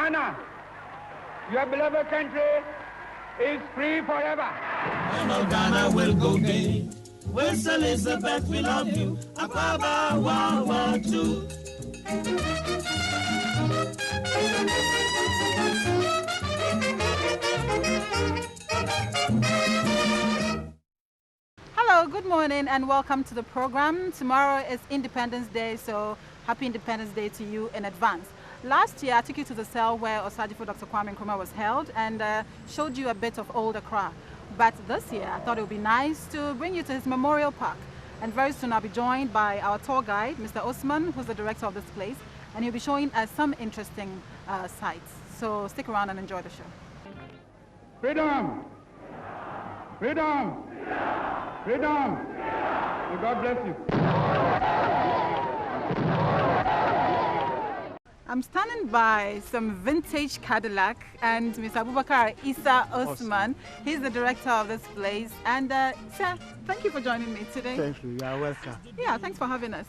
Ghana, your beloved country, is free forever. I know Ghana will go gay. West Elizabeth, we love you. Ababa, wow, wow, too. Hello, good morning and welcome to the program. Tomorrow is Independence Day, so happy Independence Day to you in advance. Last year I took you to the cell where Osajifo Dr. Kwame Nkrumah was held and showed you a bit of old Accra. But this year I thought it would be nice to bring you to his memorial park. And very soon I'll be joined by our tour guide, Mr. Osman, who's the director of this place, and he'll be showing us some interesting sights. So stick around and enjoy the show. Freedom! Freedom! Freedom! May God bless you. I'm standing by some vintage Cadillac and Mr. Abubakar Isa Osman. He's the director of this place. And sir, thank you for joining me today. Thank you. You are welcome. Yeah, thanks for having us.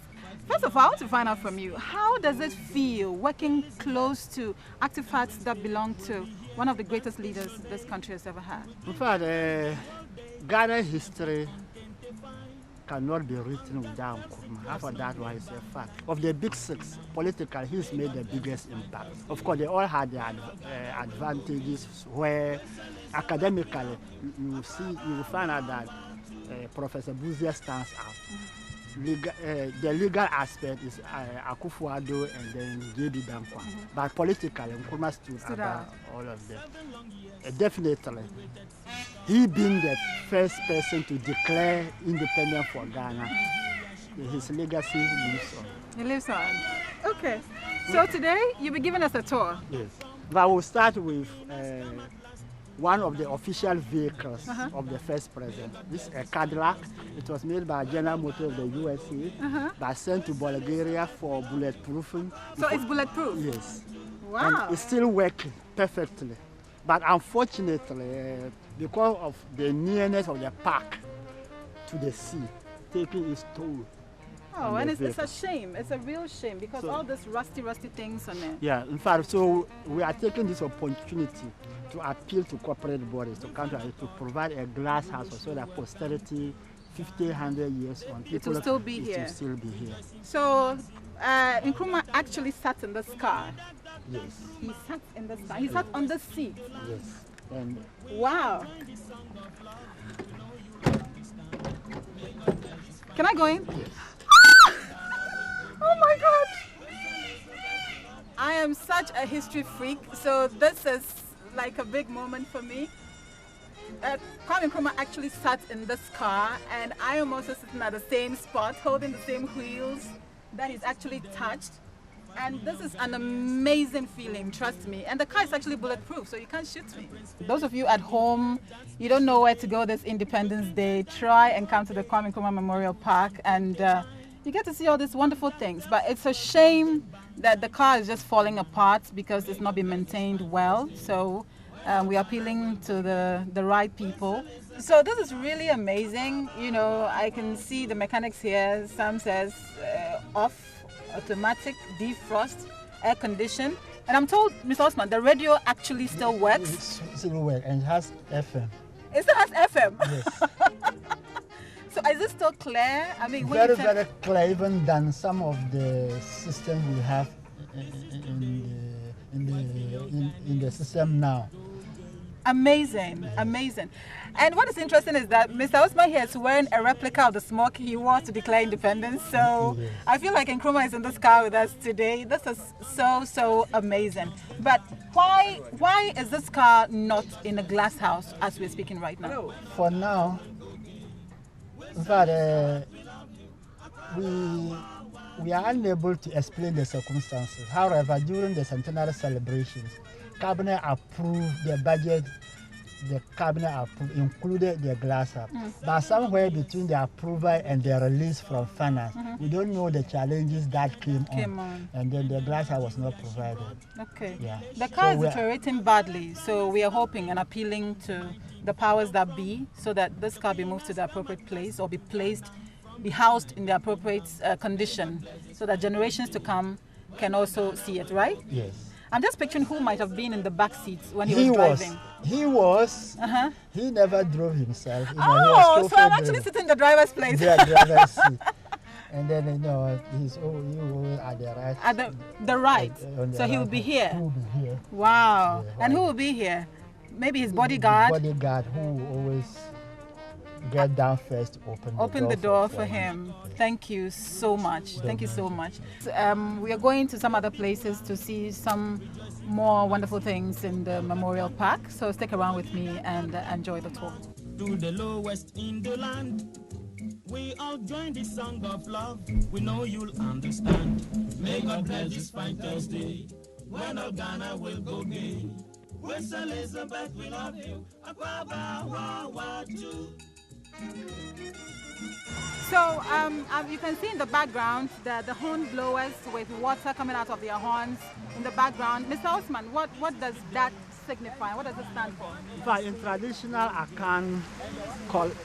First of all, I want to find out from you, how does it feel working close to artifacts that belong to one of the greatest leaders this country has ever had? In fact, Ghana history cannot be written without Nkrumah. After that one is a fact. Of the big six, politically, he's made the biggest impact. Of course, they all had their advantages where academically, you will find out that Professor Buzia stands out. The legal aspect is Akufo-Addo and then J.B. Dankwa. But politically, Nkrumah stood above all of them. Definitely, he being the first person to declare independence for Ghana, his legacy lives on. He lives on. Okay. So today, you'll be giving us a tour. Yes. But we'll start with one of the official vehicles of the first president. This is a Cadillac. It was made by General Motors of the USA, but sent to Bulgaria for bulletproofing. So it's bulletproof? Yes. Wow. And it's still working perfectly. But unfortunately, because of the nearness of the park to the sea, taking its toll. Oh, and it's a shame. It's a real shame because all these rusty things on it. Yeah, in fact, so we are taking this opportunity to appeal to corporate bodies to come to provide a glass house so that posterity, 50, 100 years on, it will still be here. It will still be here. So, Nkrumah actually sat in this car. Yes. He sat in this car. He sat on the seat. Yes. And wow. Can I go in? Yes. Oh my God! I am such a history freak, so this is like a big moment for me. Kwame Nkrumah actually sat in this car, and I am also sitting at the same spot, holding the same wheels that he's actually touched. And this is an amazing feeling, trust me. And the car is actually bulletproof, so you can't shoot me. Those of you at home, you don't know where to go this Independence Day, try and come to the Kwame Nkrumah Memorial Park, and you get to see all these wonderful things. But it's a shame that the car is just falling apart because it's not been maintained well. So we're appealing to the right people. So this is really amazing. You know, I can see the mechanics here. Sam says off, automatic, defrost, air condition. And I'm told, Mr. Osman, the radio actually still works. It still works and it has FM. It still has FM? Yes. So is it still clear? I mean, very clear, even than some of the systems we have in the system now. Amazing, amazing. And what is interesting is that Mr. Osman here is wearing a replica of the smock he wore to declare independence. So yes. I feel like Nkrumah is in this car with us today. This is so amazing. But why is this car not in a glass house as we're speaking right now? For now, in fact, we are unable to explain the circumstances. However, during the centenary celebrations, Cabinet approved the budget. The Cabinet approved, included the glass house. But somewhere between the approval and the release from finance, we don't know the challenges that came on. And then the glass house was not provided. Okay. Yeah. The car is deteriorating badly, so we are hoping and appealing to the powers that be so that this car be moved to the appropriate place or be housed in the appropriate condition so that generations to come can also see it, right? Yes. I'm just picturing who might have been in the back seats when he was driving. He was. He never drove himself. You know, Oh, so I'm actually sitting in the driver's place. Yeah, driver's seat. And then, you know, he was at the right. At the right. So he will be here. He will be here. Wow. Yeah, and who will be here? Maybe his bodyguard. His bodyguard who always get down first to open the door for him. Thank you so much. Thank you so much. We are going to some other places to see some more wonderful things in the Memorial Park. So stick around with me and enjoy the tour. To the lowest in the land, we all join the song of love. We know you'll understand. May God bless this fine Thursday, when all Ghana will go gay. West Elizabeth, we love you. So you can see in the background the horn blowers with water coming out of their horns in the background. Mr. Osman, what does that signify? What does it stand for? In traditional Akan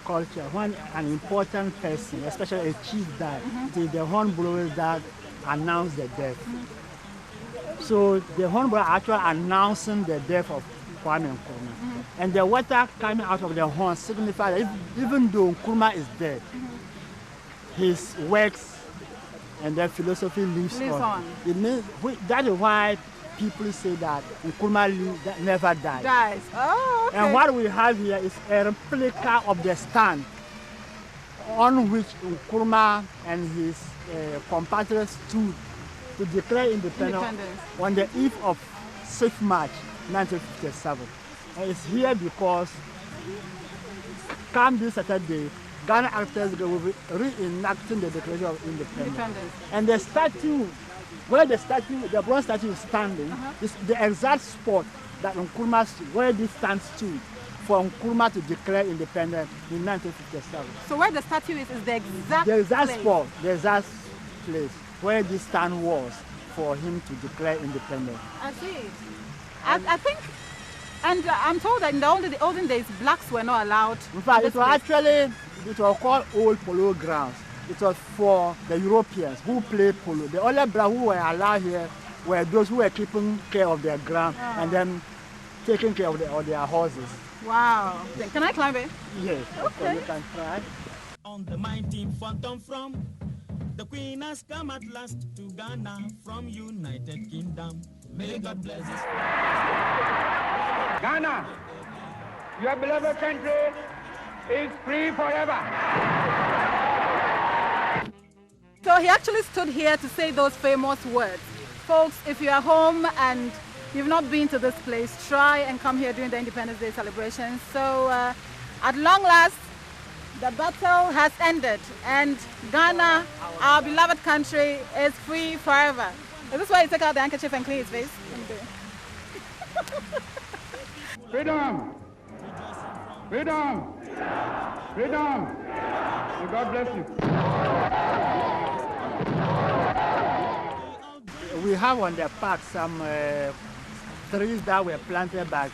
culture, when an important person, especially a chief, died, it is the horn blowers that announce the death. So the horn blower actually announcing the death of Kwame Nkrumah. And the water coming out of the horn signifies that even though Nkrumah is dead, his works and their philosophy lives on. It means that is why people say that Nkrumah never dies. Oh, okay. And what we have here is a replica of the stand on which Nkrumah and his compatriots stood to declare independence on the eve of 6th March 1957. And it's here because come this Saturday, Ghana actors will be reenacting the Declaration of Independence. And the statue, where the bronze statue is standing, is the exact spot that Nkrumah, where this stand stood for Nkrumah to declare independence in 1957. So where the statue is the exact place. Spot, the exact place where this stand was for him to declare independence. I see. I think, and I'm told that in the olden days, blacks were not allowed. In fact, it was called Old Polo Grounds. It was for the Europeans who played polo. The only blacks who were allowed here were those who were keeping care of their ground and then taking care of their horses. Wow. Can I climb it? Yes, okay. You can try. On the mighty phantom from the Queen has come at last to Ghana from United Kingdom. May God bless us. Ghana, your beloved country, is free forever. So he actually stood here to say those famous words. Folks, if you are home and you've not been to this place, try and come here during the Independence Day celebrations. So at long last, the battle has ended and Ghana, our beloved country, is free forever. Is this why you take out the handkerchief and clean his face? Freedom! Freedom! Freedom! May God bless you. We have on the park some trees that were planted by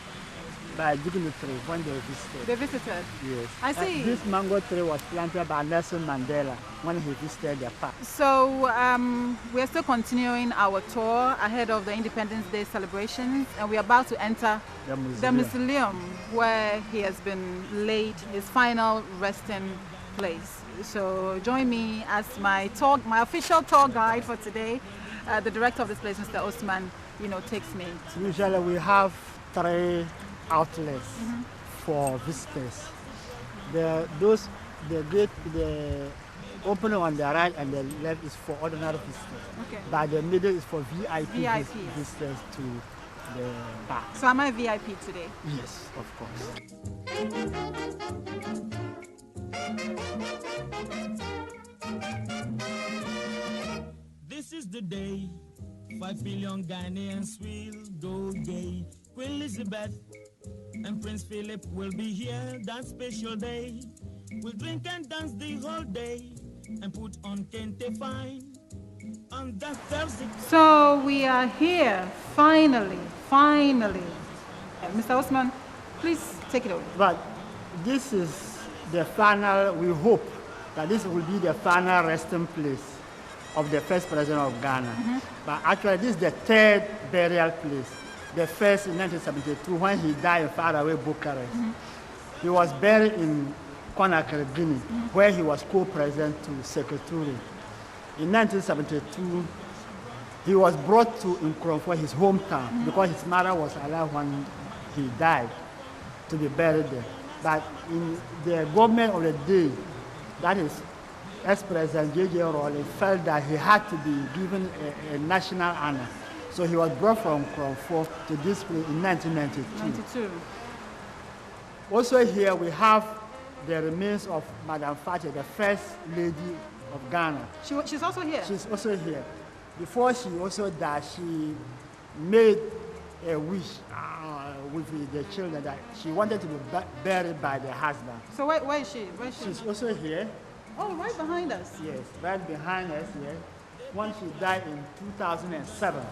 dignitaries when they visited. They visited? Yes. I see. This mango tree was planted by Nelson Mandela when he visited the park. So we're still continuing our tour ahead of the Independence Day celebrations, and we're about to enter the mausoleum where he has been laid, his final resting place. So join me as my official tour guide for today. The director of this place, Mr. Osman, takes me. Usually we have 3 outlets for visitors. The opening on the right and the left is for ordinary visitors. Okay. But the middle is for VIP visitors to the park. So am I VIP today? Yes, of course. This is the day 5 billion Ghanaians will go gay. Queen Elizabeth and Prince Philip will be here that special day. We'll drink and dance the whole day and put on Kente Fine on that Thursday. So we are here, finally. Mr. Osman, please take it away. But this is the final, we hope that this will be the final resting place of the first president of Ghana. But actually, this is the third burial place. The first in 1972, when he died in faraway Bucharest. He was buried in Conakry, Guinea, where he was co-president to Secretary. In 1972, he was brought to Nkrumah, his hometown, because his mother was alive when he died, to be buried there. But in the government of the day, that is ex-president J.J. Rowling, felt that he had to be given a national honor. So he was brought from Nkrumah to this place in 1992. Also here we have the remains of Madame Fatia, the first lady of Ghana. She's also here? She's also here. Before she also died, she made a wish with the children that she wanted to be buried by the husband. So where is she? She's also here. Oh, right behind us. Yes, right behind us here. When she died in 2007.